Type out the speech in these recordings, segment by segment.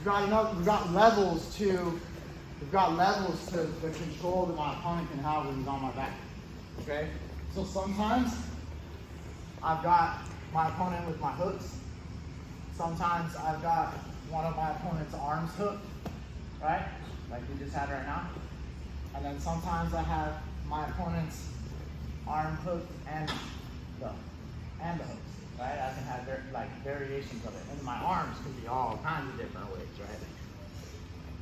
we've got levels to the control that my opponent can have when he's on my back. Okay? So sometimes I've got my opponent with my hooks. Sometimes I've got one of my opponent's arms hooked, right? Like we just had right now. And then sometimes I have my opponent's arm hooked and the hooks, right? I can have variations of it. And my arms can be all kinds of different ways, right?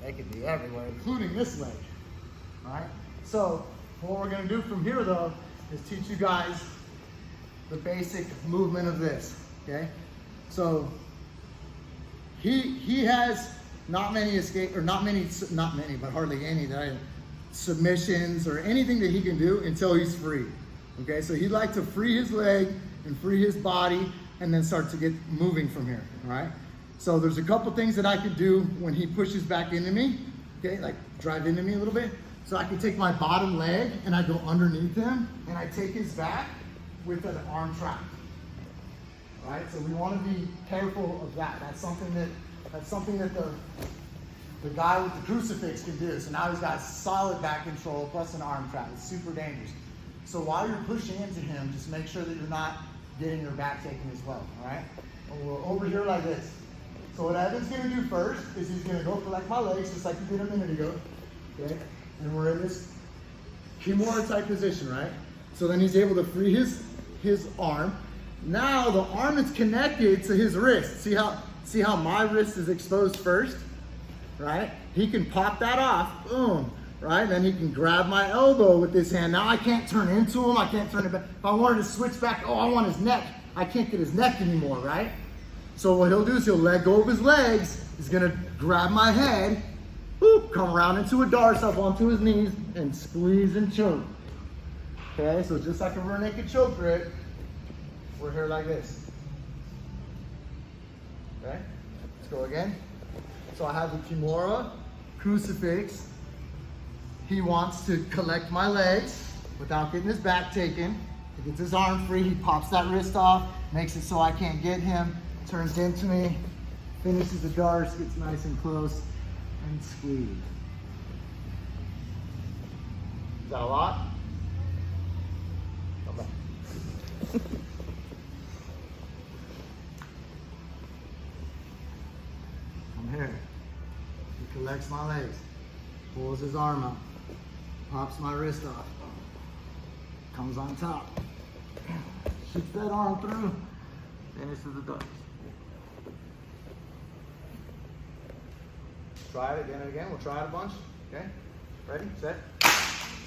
They can be everywhere, including this leg, right? So what we're gonna do from here though is teach you guys the basic movement of this, okay? So he has not many, but hardly any submissions or anything that he can do until he's free, okay? So he'd like to free his leg and free his body and then start to get moving from here, all right? So there's a couple things that I could do when he pushes back into me, okay? Like drive into me a little bit. So I can take my bottom leg and I go underneath him and I take his back with an arm trap. All right, so we want to be careful of that. That's something that the guy with the crucifix can do. So now he's got solid back control plus an arm trap. It's super dangerous. So while you're pushing into him, just make sure that you're not getting your back taken as well. All right, and we're over here like this. So what Evan's going to do first is he's going to go collect my legs just like he did a minute ago. Okay, and we're in this Kimura type position, right? So then he's able to free his arm. Now the arm is connected to his wrist. See how my wrist is exposed first, right? He can pop that off, boom, right? Then he can grab my elbow with this hand. Now I can't turn into him, I can't turn it back. If I wanted to switch back, oh, I want his neck. I can't get his neck anymore, right? So what he'll do is he'll let go of his legs. He's gonna grab my head, boop, come around into a Darce up onto his knees and squeeze and choke. Okay, so just like a rear naked choke grip, we're here like this. Okay, let's go again. So I have the Kimura crucifix. He wants to collect my legs without getting his back taken. He gets his arm free, he pops that wrist off, makes it so I can't get him, turns into me, finishes the Darce, gets nice and close, and squeeze. Is that a lot? Okay. I'm here. He collects my legs, pulls his arm out, pops my wrist off, comes on top, shoots that arm through, finishes the Darce. Try it again and again. We'll try it a bunch. Okay? Ready? Set?